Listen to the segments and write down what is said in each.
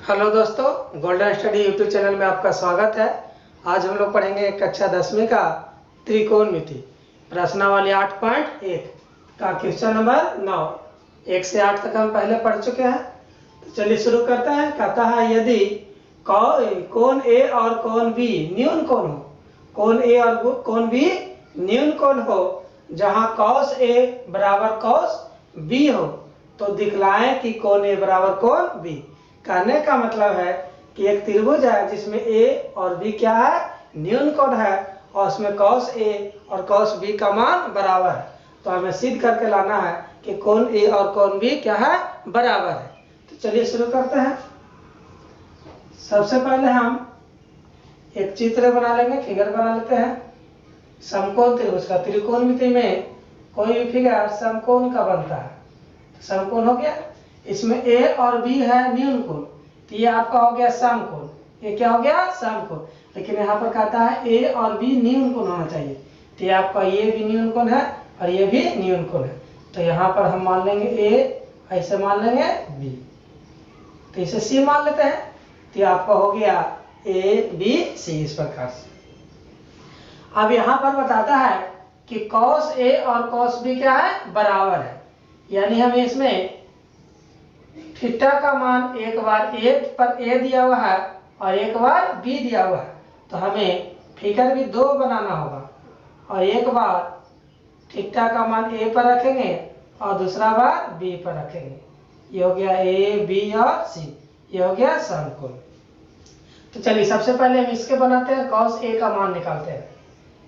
Hello दोस्तों, golden study YouTube channel में आपका स्वागत है। आज हम लोग पढ़ेंगे कक्षा 10वीं का त्रिकोणमिति प्रश्नावली 8.1 का क्वेश्चन नंबर 9। 1 से 8 तक हम पहले पढ़ चुके हैं, तो चलिए शुरू करते हैं। कहता है यदि कोण ए और कोण बी न्यून कोण हो, कोण ए और कोण बी न्यून कोण हो, जहां cos ए बराबर cos बी हो, तो दिखलाएं कि कोण ए बराबर कोण बी। कहने का मतलब है कि एक त्रिभुज है जिसमें ए और बी क्या है, न्यून कोण है, और उसमें cos ए और cos बी का मान बराबर है। तो हमें सिद्ध करके लाना है कि कोण ए और कोण बी क्या है, बराबर है। तो चलिए शुरू करते हैं। सबसे पहले हम एक चित्र बना लेंगे, फिगर बना लेते हैं। समकोण त्रिभुज का त्रिकोणमिति में कोई भी फिगर समकोण का बनता है। तो समकोण हो गया, इसमें ए और बी है न्यून कोण, तो ये आपका हो गया समकोण। ये क्या हो गया, समकोण। लेकिन यहाँ पर कहता है ए और बी न्यून कोण होना चाहिए, तो ये आपका ये भी न्यून कोण है और ये भी न्यून कोण है। तो यहाँ पर हम मान लेंगे ए, ऐसे मान लेंगे बी, तो इसे सी मान लेते हैं। तो ये आपका हो गया ए बी सी, इस प्रकार से। अब यहाँ पर बताता है कि cos ए और cos बी क्या है, बराबर है। यानी हमें इसमें थीटा का मान एक बार ए पर ए दिया हुआ है और एक बार बी दिया हुआ है, तो हमें फिगर भी दो बनाना होगा। और एक बार थीटा का मान ए पर रखेंगे और दूसरा बार बी पर रखेंगे। ये हो गया ए बी और सी, ये हो गया समकोण। तो चलिए सबसे पहले हम इसके बनाते हैं, cos ए का मान निकालते हैं।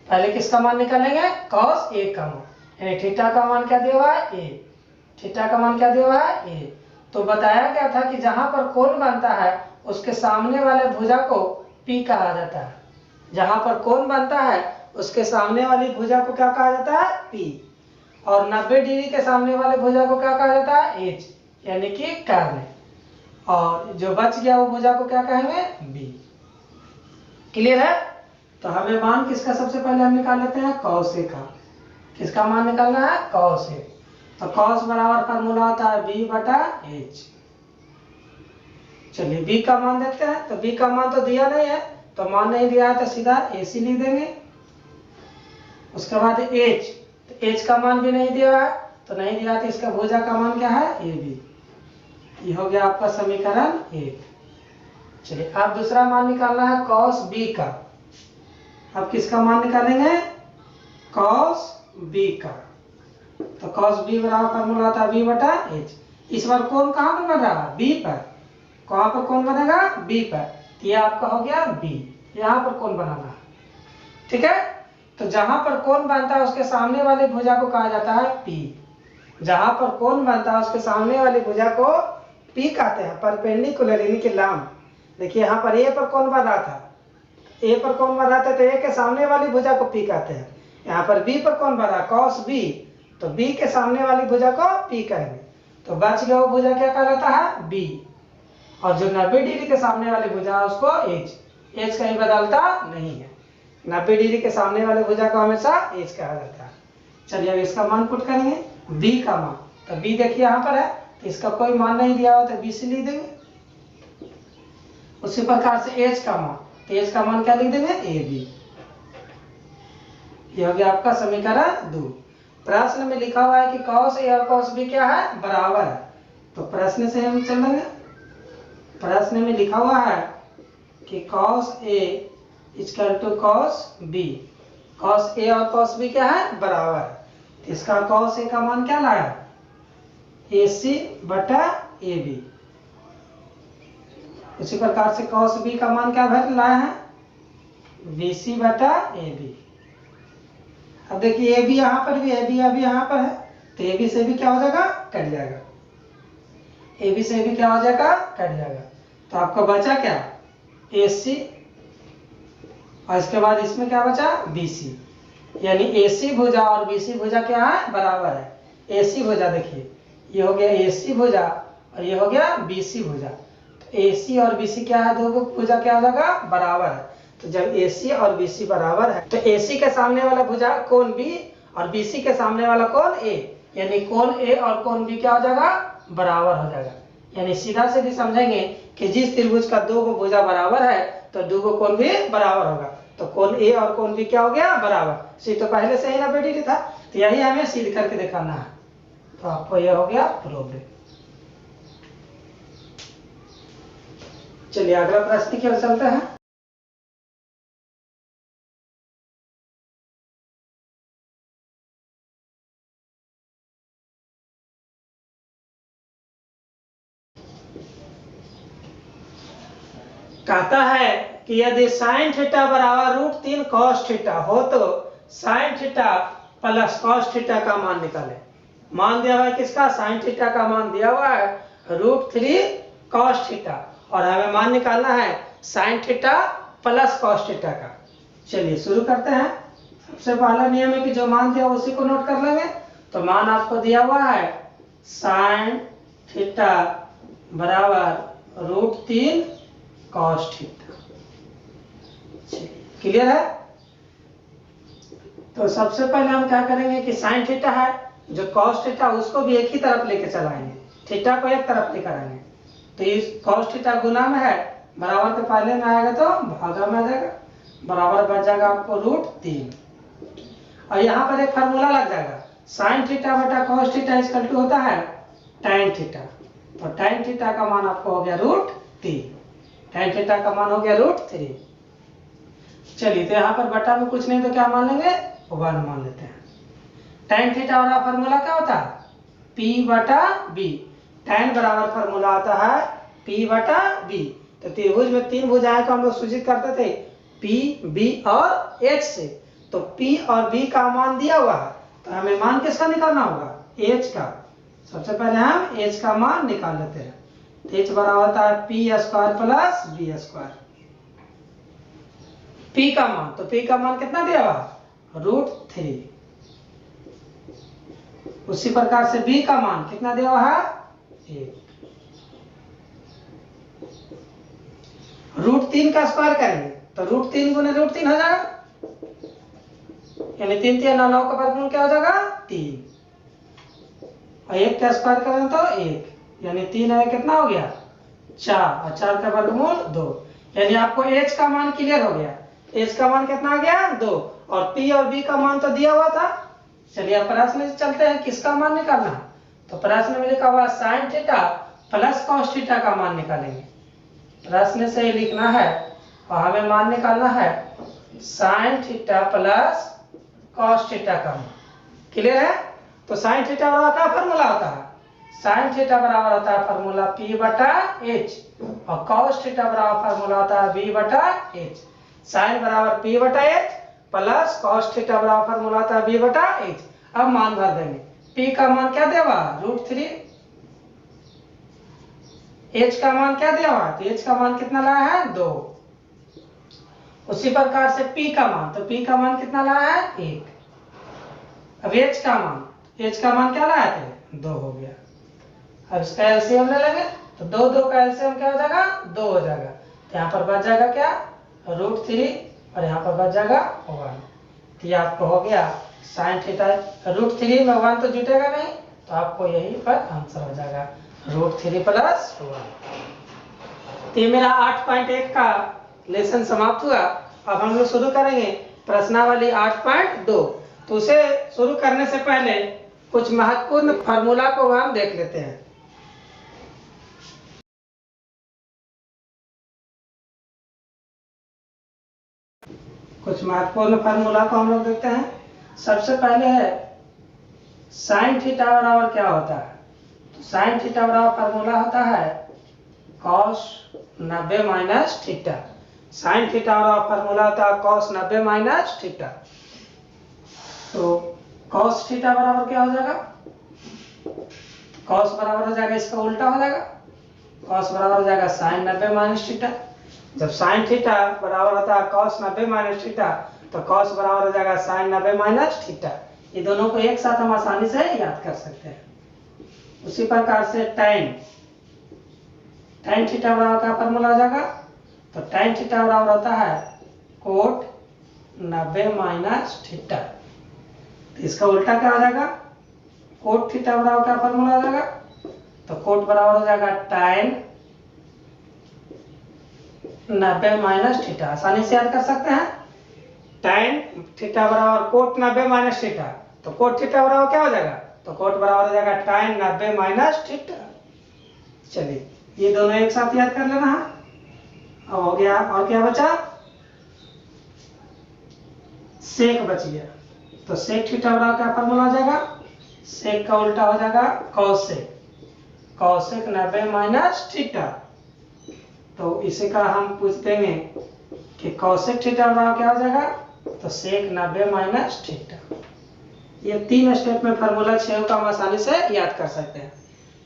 पहले किसका मान निकालेंगे, cos ए का मान, यानी थीटा का मान क्या दिया हुआ है, ए। थीटा का मान क्या दिया हुआ है, ए। तो बताया गया था कि जहां पर कोण बनता है उसके सामने वाले भुजा को P कहा जाता है। जहां पर कोण बनता है उसके सामने वाली भुजा को क्या कहा जाता है, P। और 90 डिग्री के सामने वाले भुजा को क्या कहा जाता है, H, यानी कि कर्ण। और जो बच गया वो भुजा को क्या कहेंगे, B। क्लियर है। तो हमें मान किसका सबसे पहले हम निकाल लेते हैं, cos ए का। किसका मान निकालना है, cos ए। तो cos बराबर फार्मूला होता है b बटा h। चलिए b का मान देखते हैं। तो b का मान तो दिया नहीं है, तो मान नहीं दिया है तो सीधा ac लिख देंगे। उसके बाद h, तो h का मान भी नहीं दिया है, तो नहीं दिया तो इसका भुजा का मान क्या है, ab। ये हो गया आपका समीकरण 1। चलिए अब दूसरा मान निकालना है cos b का। अब किसका मान निकालेंगे, cos b का। तो cos b बराबर फार्मूला आता है b बटा h। इस बार कोण कहाँ पर बन रहा है, b पर। कहाँ पर कोण बनेगा, b पर। तो ये आपका हो गया b, यहाँ पर कोण बनाना है, ठीक है। तो जहां पर कोण बनता है उसके सामने वाली भुजा को कहा जाता है p। जहां पर कोण बनता है उसके सामने वाली भुजा को p कहते हैं, परपेंडिकुलर यानी कि लंब। देखिए यहाँ पर a पर कोण बन रहा था, a पर कोण बन रहा था, तो a के सामने वाली भुजा को p कहते हैं। यहाँ पर b पर कोण बन रहा है, cos b, तो b के सामने वाली भुजा को p कहेंगे। तो बच गया वो भुजा क्या कहलाता है, b। और जो 90 डिग्री के सामने वाली भुजा है उसको h। h कहीं बदलता नहीं है, 90 डिग्री के सामने वाले भुजा को हमेशा h कहा जाता है। चलिए अब इसका मान पुट करेंगे, b का मान। तो b देखिए यहाँ पर है, तो इसका कोई मान नहीं दिया हो तो b से लिख देंगे। उसी प्रकार से h का मान, तो h का मान क्या लिख देंगे, ab। यह हो गया आपका समीकरण 2। प्रश्न में लिखा हुआ है कि cos ए और cos बी क्या है, बराबर है। तो प्रश्न से हम चलेंगे। प्रश्न में लिखा हुआ है कि cos a equal to cos b. cos a और cos बी क्या है, बराबर है। तो इसका cos ए का मान क्या लाया, AC बटा AB। उसी प्रकार से cos बी का मान क्या लाया है, BC बटा AB। अब देखिए ए बी यहाँ पर भी है, बी अभी यहाँ पर है, तो ए बी से भी क्या हो जाएगा, कट जाएगा। ए बी से भी क्या हो जाएगा, कट जाएगा। तो आपका बचा क्या, ए सी, और इसके बाद इसमें क्या बचा, बी सी। यानी ए सी भुजा और बी सी भुजा क्या है, बराबर है। ए सी भुजा देखिए, ये हो गया ए सी भुजा और ये हो गया बी सी भुजा। तो ए सी और बी सी क्या है, दो भुजा क्या हो जाएगा, बराबर है। तो जब AC और BC बराबर है तो AC के सामने वाला भुजा कोण B और BC के सामने वाला कोण A, यानी कोण A और कोण B क्या हो जाएगा, बराबर हो जाएगा। यानी सीधा सीधी समझेंगे कि जिस त्रिभुज का दो गो भुजा बराबर है तो दो गो कोण भी बराबर होगा। तो कोण ए और कोण बी क्या हो गया बराबर। सी तो पहले से ही ना बेटी था, तो यही हमें सिद्ध करके दिखाना है। तो आपको यह हो गया प्रॉब्लम। चलिए अगला प्रश्न की ओर चलते हैं। कहता है कि यदि साइन थीटा बराबर √3 cos थीटा हो तो sine theta plus cos theta का मान निकाले। मान दिया हुआ है किसका, साइन थीटा का मान दिया हुआ है √3 cos थीटा, और हमें मान निकालना है sine theta plus cos theta का। चलिए शुरू करते हैं। सबसे पहला नियम है कि जो मान दिया उसी को नोट कर लेंगे। तो मान आपको दिया हुआ है साइन थीटा बराबर √3 cos थीटा। क्लियर है। तो सबसे पहले हम क्या करेंगे कि साइन थीटा है जो cos थीटा उसको भी एक ही तरफ लेके चलाएंगे, थीटा को एक तरफ लेकर आएंगे। तो इस cos थीटा गुना में है, बराबर के पहले में आएगा तो भागा में आ जाएगा, बराबर बच जाएगा आपको √3। और यहाँ पर एक फार्मूला लग जाएगा, साइन थीटा बटा cos थीटा इक्वल टू होता है tan थीटा। तो tan थीटा का मान आपको हो गया √3, tan थीटा का मान हो गया √3। चलिए तो यहाँ पर बटा में कुछ नहीं तो क्या मान लेंगे 1 मान लेते हैं। tan थीटा वाला फार्मूला क्या होता है P बटा B। tan बराबर फार्मूला आता है P बटा B। तो त्रिभुज में 3 भुजाएं को हम लोग सूचित करते थे P, B और H से। तो P और B का मान दिया हुआ है, तो हमें मान किसका निकालना होगा H का। सबसे पहले हम H का मान निकाल लेते हैं। तो H बराबर होता है P² प्लस B²। P का मान, तो P का मान कितना दिया हुआ √3। उसी प्रकार से B का मान कितना दिया हुआ है 1। √3 का स्क्वायर करेंगे तो √3 गुने √3 हो जाएगा, यानी 3 3 9 का वर्गमूल क्या हो जाएगा 3। और 1 का स्क्वायर करें तो 1, यानी 3 है कितना हो गया 4, और 4 का वर्गमूल 2। यानी आपको H का मान क्लियर हो गया। H का मान कितना आ गया 2, और P और B का मान तो दिया हुआ था। चलिए अब प्रश्न से चलते हैं, किसका मान निकालना है। तो प्रश्न में लिखा हुआ sine theta plus cos theta का मान निकालेंगे। प्रश्न से ही लिखना है, और हमें मान निकालना है sine theta plus cos theta का मान। क्लियर है। तो साइन थीटा बराबर क्या फार्मूला होता है, साइन थीटा बराबर होता है फार्मूला P बटा H, और cos थीटा बराबर फार्मूला होता है B बटा H। साइन बराबर P बटा H प्लस cos थीटा बराबर फार्मूला होता है B बटा H। अब मान भर देंगे। P का मान क्या देगा √3, H का मान क्या दिया हुआ, तो H का मान कितना लाया है 2। उसी प्रकार से P का मान, तो P का मान कितना लाया है 1। अब H का मान क्या लाया थे 2 हो गया। अब इसका एलसीएम ले लेंगे, तो 2 2 का एलसीएम क्या हो जाएगा 2 हो जाएगा। तो यहाँ पर बच जाएगा क्या √3, और यहाँ पर बच जाएगा 1। तो ये आपको हो गया साइन थीटा। √3 में 1 तो जुटेगा नहीं, तो आपको यही पर आंसर हो जाएगा √3 प्लस 1। तो ये मेरा 8.1 का लेसन समाप्त हुआ। अब हम लोग शुरू करेंगे प्रश्नावली 8.2। तो उसे शुरू करने से पहले कुछ महत्वपूर्ण फार्मूला को हम देख लेते हैं। कुछ महत्वपूर्ण फार्मूला को हम लोग देखते हैं। सबसे पहले है साइन थीटा बराबर क्या होता है। तो साइन थीटा बराबर फार्मूला होता है cos 90 minus theta. Sine theta बराबर फार्मूला होता है cos 90 माइनस थीटा। तो cos थीटा बराबर क्या हो जाएगा, cos बराबर हो जाएगा इसका उल्टा हो जाएगा, cos बराबर हो जाएगा साइन 90 माइनस थीटा। जब साइन थीटा बराबर होता है cos 90 माइनस थीटा, तो cos बराबर हो जाएगा साइन 90 माइनस थीटा। ये दोनों को एक साथ हम आसानी से याद कर सकते हैं। उसी प्रकार से tan थीटा बराबर का फार्मूला हो जाएगा, तो tan थीटा बराबर होता है कोट 90 माइनस थीटा। तो इसका उल्टा क्या हो जाएगा, कोट थीटा बराबर का फार्मूला हो जाएगा, तो कोट बराबर हो जाएगा tan 90 माइनस थीटा। आसानी से याद कर सकते हैं, tan थीटा बराबर कोट 90 माइनस थीटा। तो कोट थीटा बराबर क्या हो जाएगा, तो कोट बराबर हो जाएगा tan 90 माइनस थीटा। चलिए ये दोनों एक साथ याद कर लेना है। अब हो गया, और क्या बचा, सेक बच गया। तो सेक थीटा बराबर क्या फॉर्मूला हो जाएगा, सेक का उल्टा हो जाएगा कॉसेक, कॉसेक 90 माइनस थीटा। तो इसी का हम पूछ देंगे कि कॉसेक थीटा बराबर क्या हो जाएगा, तो सेक 90 माइनस थीटा। ये 3 स्टेप में फार्मूला 6 का हम आसानी से याद कर सकते हैं।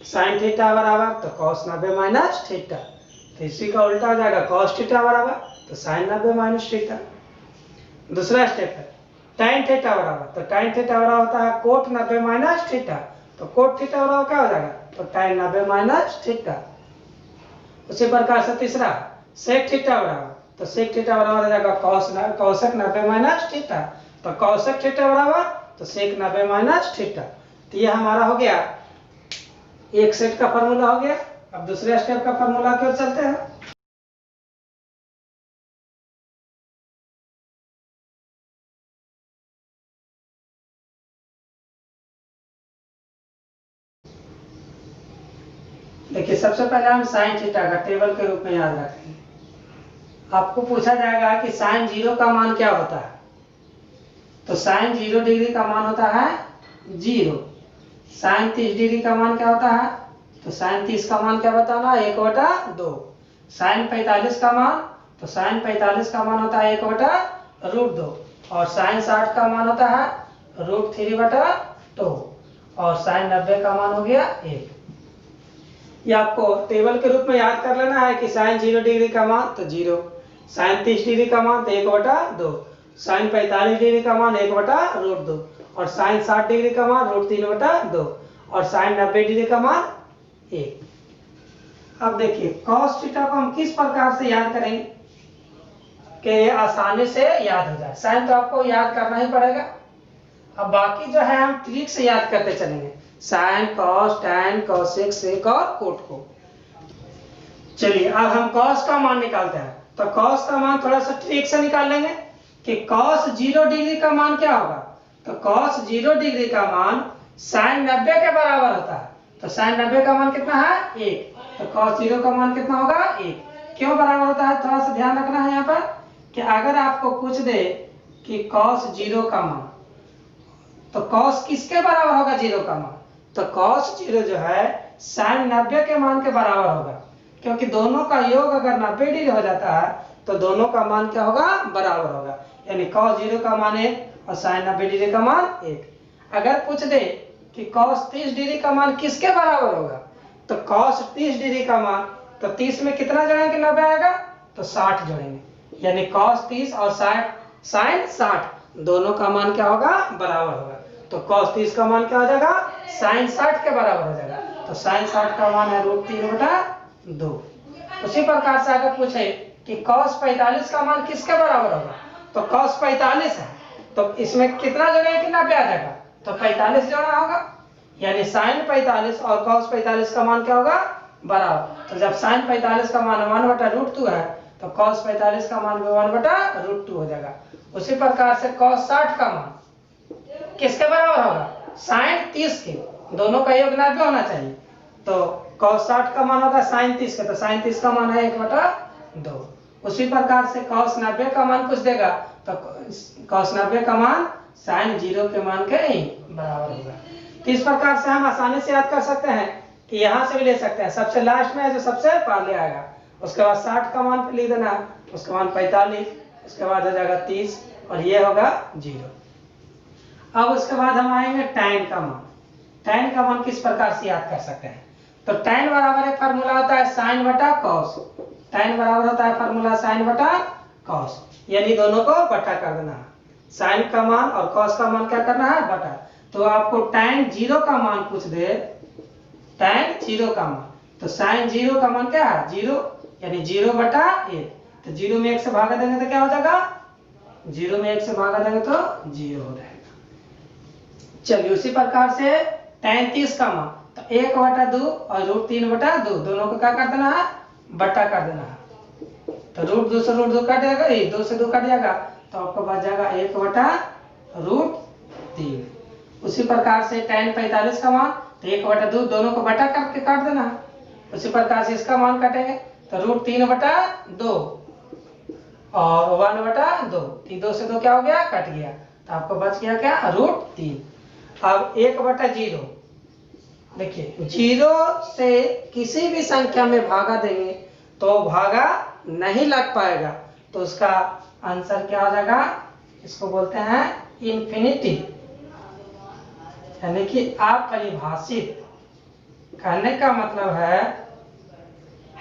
साइन थीटा बराबर तो कॉस 90 माइनस थीटा, तो इसी का उल्टा हो जाएगा कॉस थीटा बराबर तो साइन 90 माइनस थीटा। दूसरा स्टेप है tan थीटा बराबर, तो tan थीटा बराबर होता है कोट 90 माइनस थीटा। तो कोट थीटा बराबर क्या हो जाएगा, तो tan 90 माइनस थीटा। उसी प्रकार से तीसरा सेक थीटा बराबर, तो सेक थीटा बराबर हो जाएगा कॉसेक 90 माइनस थीटा। तो कॉसेक थीटा बराबर तो सेक 90 माइनस थीटा। तो ये हमारा हो गया एक सेट का फॉर्मूला हो गया। अब दूसरे स्टेप का फॉर्मूला की ओर चलते हैं। देखिए सबसे पहले हम साइन थीटा का टेबल के रूप में याद रखेंगे। आपको पूछा जाएगा कि साइन 0 का मान क्या होता है, तो साइन 0 डिग्री का मान होता है 0। साइन 30 डिग्री का मान क्या होता है, तो साइन 30 का मान क्या बताना, 1/2। साइन 45 का मान, तो साइन 45 का मान होता है 1/√2। और साइन 60 का मान होता है √3/2। और साइन 90 का मान हो गया 1। ये आपको टेबल के रूप में याद कर लेना है कि साइन 0 डिग्री का मान तो 0, साइन 30 डिग्री का मान तो 1/2, साइन 45 डिग्री का मान 1/√2 और साइन 60 डिग्री का मान √3/2 और साइन 90 डिग्री का मान 1। अब देखिए कॉस थीटा को हम किस प्रकार से याद करेंगे कि ये आसानी से याद हो जाए। साइन तो आपको याद करना ही पड़ेगा, अब बाकी जो है हम ट्रिक से याद करते चलेंगे, sine cos tan cosec sec और कोट को। चलिए अब हम कॉस का मान निकालते हैं। तो कॉस का मान थोड़ा सा ट्रिक से निकाल लेंगे कि कॉस 0 डिग्री का मान क्या होगा, तो कॉस 0 डिग्री का मान साइन 90 के बराबर होता है। तो साइन 90 का मान कितना है 1, तो कॉस 0 का मान कितना होगा 1। क्यों बराबर होता है, थोड़ा सा ध्यान रखना है यहाँ पर कि अगर आपको पूछ दे कि कॉस 0 का मान, तो कॉस किसके बराबर होगा 0 का मान, तो कॉस 0 जो है साइन 90 के मान के बराबर होगा, क्योंकि दोनों का योग अगर 90 डिग्री हो जाता है तो दोनों का मान क्या होगा बराबर होगा, यानी कॉस 0 का मान 1 और साइन 90 डिग्री का मान 1। अगर पूछ दे कि कॉस 30 डिग्री का मान किसके बराबर होगा, तो कॉस 30 डिग्री का मान, तो 30 में कितना जोड़ेंगे 90 आएगा, तो 60 जोड़ेंगे, यानी कॉस 30 और साइन 60 दोनों का मान क्या होगा बराबर होगा। तो कॉस 30 का मान क्या हो जाएगा साइन 60 के बराबर हो जाएगा, तो साइन 60 का मान है √3/2। उसी प्रकार से अगर पूछे कि कॉस 45 का मान किसके बराबर होगा, तो कॉस 45 है, तो इसमें कितना जोड़ेंगे कि 90 आ जाएगा, तो 45 जोड़ना होगा, यानी साइन 45 और कॉस 45 का मान क्या होगा बराबर। तो जब साइन 45 का मान 1/√2 है तो कॉस 45 का मान भी 1/√2 हो जाएगा। उसी प्रकार से कॉस 60 का मान किसके बराबर होगा, साइन 30 के, दोनों का योग 90 होना चाहिए, तो कॉस 60 का मान होगा साइन 30 का, तो साइन 30 का मान है 1/2। उसी प्रकार से कॉस 90 का मान कुछ देगा, तो कॉस 90 का मान साइन 0 के मान के ही बराबर होगा। तो इस प्रकार से हम आसानी से याद कर सकते हैं कि यहाँ से भी ले सकते हैं, सबसे लास्ट में है जो सबसे पहले आएगा, उसके बाद 60 का मान लिख देना, उसके बाद 45, उसके बाद हो जाएगा 30 और ये होगा 0। अब उसके बाद हम आएंगे tan का मान। tan का मान किस प्रकार से याद कर सकते हैं, तो tan बराबर एक फार्मूला होता है साइन बटा कॉस, tan बराबर होता है फार्मूला साइन बटा कॉस, यानी दोनों को बटा कर देना है, साइन का मान और कॉस का मान क्या करना है बटा। तो आपको tan 0 का मान पूछ दे, tan 0 का मान, तो साइन 0 का मान क्या है 0, यानी 0/1, तो 0 में 1 से भागा देंगे तो क्या हो जाएगा, 0 में 1 से भागा देंगे तो 0 हो जाएगा। चलिए उसी प्रकार से tan 30 का मान, तो 1/2 और √3/2 दोनों को क्या कर देना है, बट्टा कर देना है। तो √2 से √2 कट जाएगा, 2 से 2 कट जाएगा, तो आपको बच जाएगा 1/√3। उसी प्रकार से tan 45 का मान, तो 1/2 दोनों को बटा करके काट देना है। उसी प्रकार से इसका मान काटेंगे, तो √3/2 और 1/2, 2 से 2 क्या हो गया, कट गया, तो आपको बच गया क्या, √3। अब 1/0, देखिए 0 से किसी भी संख्या में भागा देंगे तो भागा नहीं लग पाएगा, तो उसका आंसर क्या हो जाएगा, इसको बोलते हैं इंफिनिटी, यानी कि अपरिभाषित। कहने का मतलब है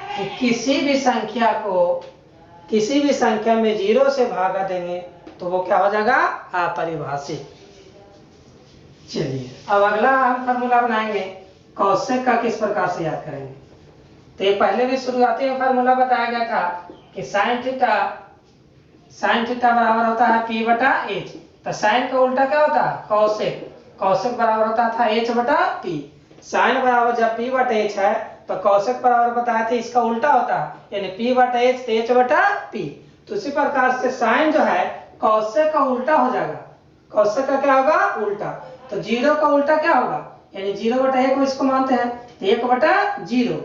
कि किसी भी संख्या में 0 से भागा देंगे तो वो क्या हो जाएगा, अपरिभाषित। चलिए अब अगला हम फार्मूला बनाएंगे, कौशिक का किस प्रकार से याद करेंगे। तो ये पहले भी शुरुआती में फार्मूला बताया गया था कि साइन थीटा बराबर होता है P/H। तो साइन का उल्टा क्या होता है, कौशिक बराबर होता था H/P। साइन बराबर जब P/H है तो कौशिक बराबर बताया था इसका उल्टा होता है, यानी P/H तो H/P। तो उसी प्रकार से साइन जो है कौशिक का उल्टा हो जाएगा, कौशिक का क्या होगा, उल्टा। तो 0 का उल्टा क्या होगा, यानी 0/1 को इसको मानते हैं, तो 1/0,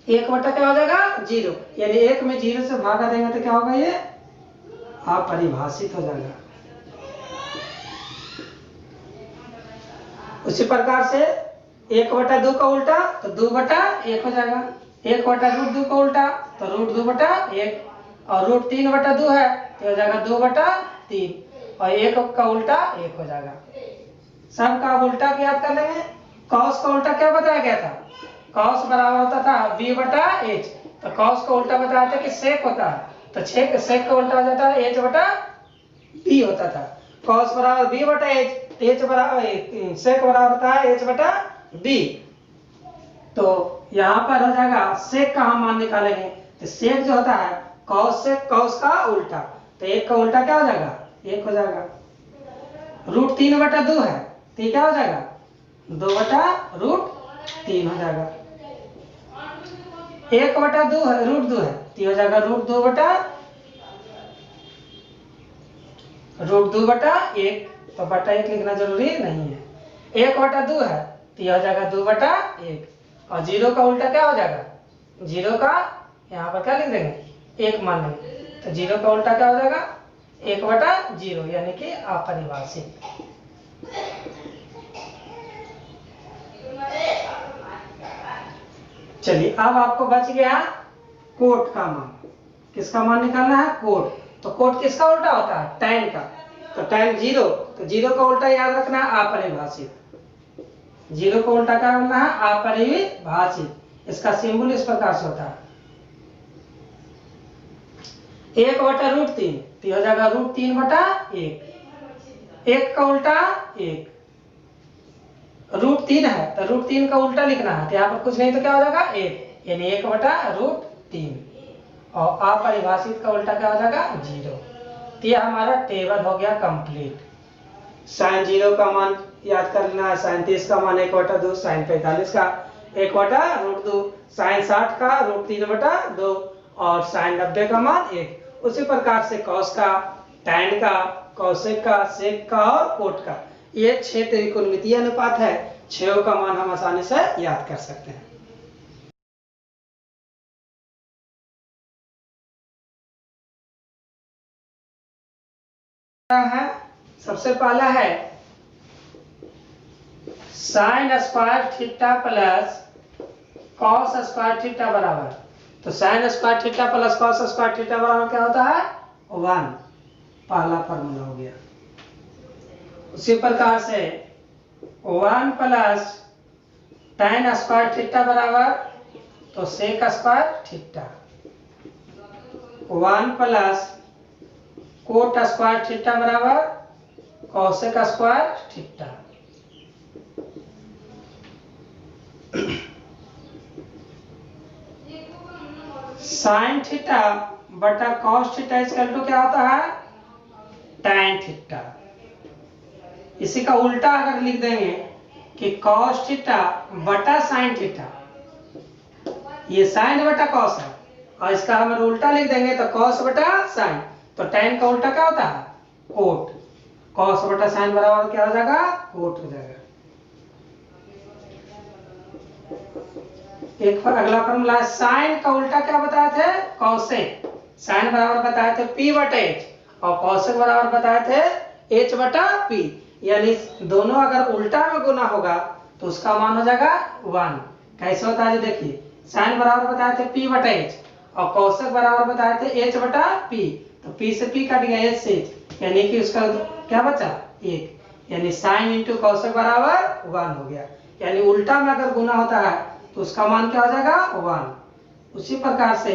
1 क्या हो जाएगा, 0, यानी 1 में 0 से भागा देंगे तो क्या होगा, ये अपरिभाषित हो जाएगा। उसी प्रकार से 1/2 का उल्टा तो 2/1 हो जाएगा, 1/√2 का उल्टा तो √2/1, और √3/2 है तो हो जाएगा 2/3, और 1 का उल्टा 1 हो जाएगा। सब का उल्टा याद कर लेंगे। कॉस का उल्टा क्या बताया गया था, कॉस बराबर होता था B/H। तो कॉस का उल्टा बताया था कि सेक होता है, तो सेक का उल्टा हो जाता है H/B होता था। कॉस बराबर B/H, H बराबर सेक बराबर होता है H/B। तो यहाँ पर हो जाएगा सेक का हम मान निकालेंगे, तो सेक जो होता है कॉस का उल्टा, तो 1 का उल्टा क्या हो जाएगा, 1 हो जाएगा। √3/2 है तो क्या हो जाएगा, 2/√3 हो जाएगा। 1/2 है, √2 है तो हो जाएगा √2/1, तो /1 लिखना जरूरी नहीं है। 1/2 है तो हो जाएगा 2/1, और 0 का उल्टा क्या हो जाएगा, 0 का यहाँ पर क्या लिख देंगे, 1 मान लेंगे, तो 0 का उल्टा क्या हो जाएगा, 1/0, यानी कि अपरिभाषित। चलिए अब आपको बच गया कोट का मान, किसका मान निकालना है, कोट। तो कोट किसका उल्टा होता है, tan का, तो tan 0, तो 0 का उल्टा याद रखना है अपरिभाषित, 0 का उल्टा क्या बोलना है, अपरिभाषित। इसका सिंबल इस प्रकार से होता है 1/√3, तो हो जाएगा √3/1, 1 का उल्टा 1, √3 है तो √3 का उल्टा लिखना है, तो यहाँ पर कुछ नहीं तो क्या हो जाएगा 1, यानी 1/√3, और अपरिभाषित का उल्टा क्या हो जाएगा 0। तो यह हमारा टेबल हो गया कंप्लीट। साइन 0 का मान याद कर लेना है, साइन 30 का मान 1/2, साइन 45 का 1/√2, साइन 60 का √3/2, और साइन 90 का मान 1। उसी प्रकार से कॉस का, tan का, कौशिक का, सेक का और कोट का, ये 6 त्रिकोणमितीय अनुपात है। 6 का मान हम आसानी से याद कर सकते हैं। है सबसे पहला है sine square theta plus cos square theta बराबर, तो sine square theta plus cos square theta बराबर क्या होता है, 1, पहला फॉर्मूला हो गया। उसी प्रकार से 1 प्लस tan स्क्वायर थीटा बराबर, तो sec square theta, 1 plus cot square theta बराबर cosec square theta. Sine theta बटा कॉस थीटा इक्वल टू क्या होता है, tan थीटा। इसी का उल्टा अगर लिख देंगे कि कॉस थीटा बटा साइन थीटा, ये साइन बटा कॉस है और इसका हम उल्टा लिख देंगे तो कॉस बटा साइन, तो tan का उल्टा क्या होता है कोट, कॉस बटा साइन बराबर क्या हो जाएगा कोट हो जाएगा। एक अगला फॉर्मूला है साइन का उल्टा क्या बताए थे कॉसेक, साइन बराबर बताए थे p बटा h और कॉसेक बराबर बताए थे h बटा p, यानी दोनों अगर उल्टा में गुना होगा तो उसका मान हो जाएगा 1। कैसे होता है देखिए, साइन बराबर बताए थे p बटा h और कॉसेक बराबर बताए थे h बटा p, तो p से p कट गया h से h, यानी कि उसका क्या बचा 1, यानी साइन इंटू कॉसेक बराबर 1 हो गया। यानी उल्टा में अगर गुना होता है तो उसका मान क्या हो जाएगा 1। उसी प्रकार से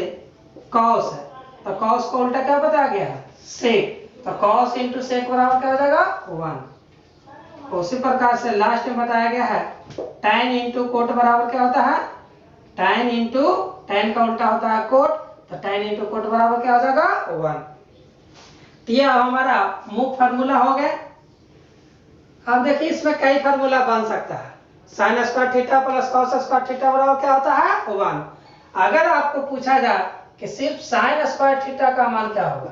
कॉस है तो कॉस का उल्टा क्या बताया गया है सेक, तो कॉस इंटू सेक बराबर क्या हो जाएगा 1। उसी प्रकार से लास्ट में बताया गया है tan इंटू कोट बराबर क्या होता है tan इंटू, tan का उल्टा होता है कोट, तो tan इंटू कोट बराबर क्या हो जाएगा 1। तो ये हमारा मुख्य फार्मूला हो गया। अब देखिए इसमें कई फार्मूला बन सकता है, sine square theta plus cos square theta बराबर क्या होता है 1। अगर आपको पूछा जाए कि सिर्फ साइन स्क्वायर थीटा का मान क्या होगा,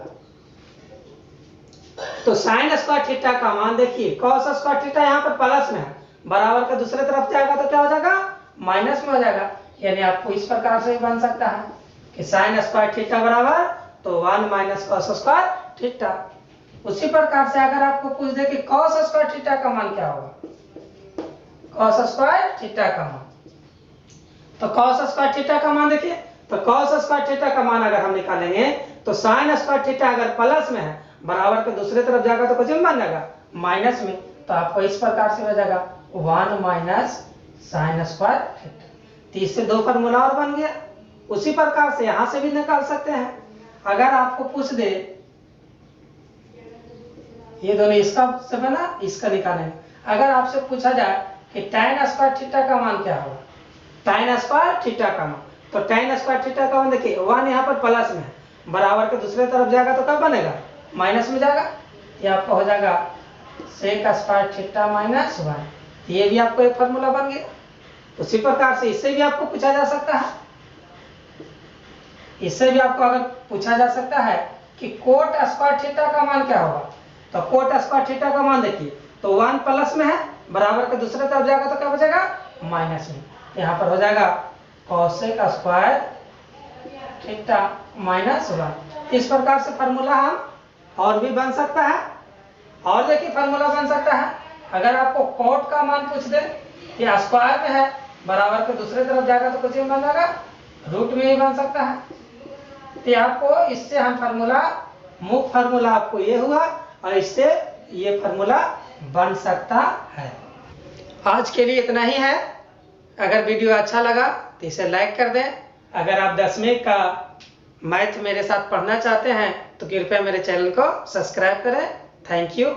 तो साइन स्क्वायर थीटा का मान देखिए कॉस स्क्वायर थीटा यहाँ पर प्लस में है, बराबर का दूसरे तरफ जाएगा तो क्या हो जाएगा माइनस में हो जाएगा। यानी आपको इस प्रकार से बन सकता है कि साइन स्क्वायर थीटा बराबर तो 1 माइनस कॉस स्क्वायर थीटा। उसी प्रकार से अगर आपको पूछ दे कि कॉस स्क्वायर थीटा का मान क्या होगा, कॉस स्क्वायर थीटा का मान, तो कॉस स्क्वायर थीटा का मान देखिए, तो कॉस स्क्वायर थीटा का मान अगर हम निकालेंगे तो साइन स्क्वायर थीटा अगर प्लस में है बराबर के दूसरे तरफ जाएगा तो कुछ में बन जाएगा माइनस में, तो आपको इस प्रकार से हो जाएगा 1 माइनस साइन स्क्वायर थीटा। तो इससे दो फार्मूला और बन गया। उसी प्रकार से यहां से भी निकाल सकते हैं। अगर आपको पूछ दे ये दोनों इसका से बना इसका निकालेंगे, अगर आपसे पूछा जाए कि tan स्क्वायर थीटा का मान क्या होगा, tan स्क्वायर थीटा का मान, तो tan स्क्वायर थीटा का मान देखिए 1 यहाँ पर प्लस में है, बराबर के दूसरे तरफ जाएगा तो कब बनेगा माइनस में जाएगा, ये आपका हो जाएगा सेक स्क्वायर थीटा माइनस 1। ये भी आपको एक फार्मूला बन गया। उसी प्रकार से इससे भी आपको पूछा जा सकता है, इससे भी आपको अगर पूछा जा सकता है कि कोट स्क्वायर थीटा का मान क्या होगा, तो कोट स्क्वायर थीटा का मान देखिए तो 1 प्लस में है, बराबर के दूसरे तरफ जाएगा तो क्या बचेगा माइनस में, यहाँ पर हो जाएगा कोसेक स्क्वायर थीटा माइनस 1। इस प्रकार से फार्मूला हम और भी बन सकता है। और देखिए फार्मूला बन सकता है, अगर आपको कोट का मान पूछ दे कि स्क्वायर में है, बराबर के दूसरे तरफ जाएगा तो कुछ बन जाएगा रूट में ही बन सकता है। तो आपको इससे हम फार्मूला, मुख्य फार्मूला आपको ये हुआ और इससे ये फार्मूला बन सकता है। आज के लिए इतना ही है। अगर वीडियो अच्छा लगा तो इसे लाइक कर दें। अगर आप 10वीं का मैथ मेरे साथ पढ़ना चाहते हैं तो कृपया मेरे चैनल को सब्सक्राइब करें। Thank you.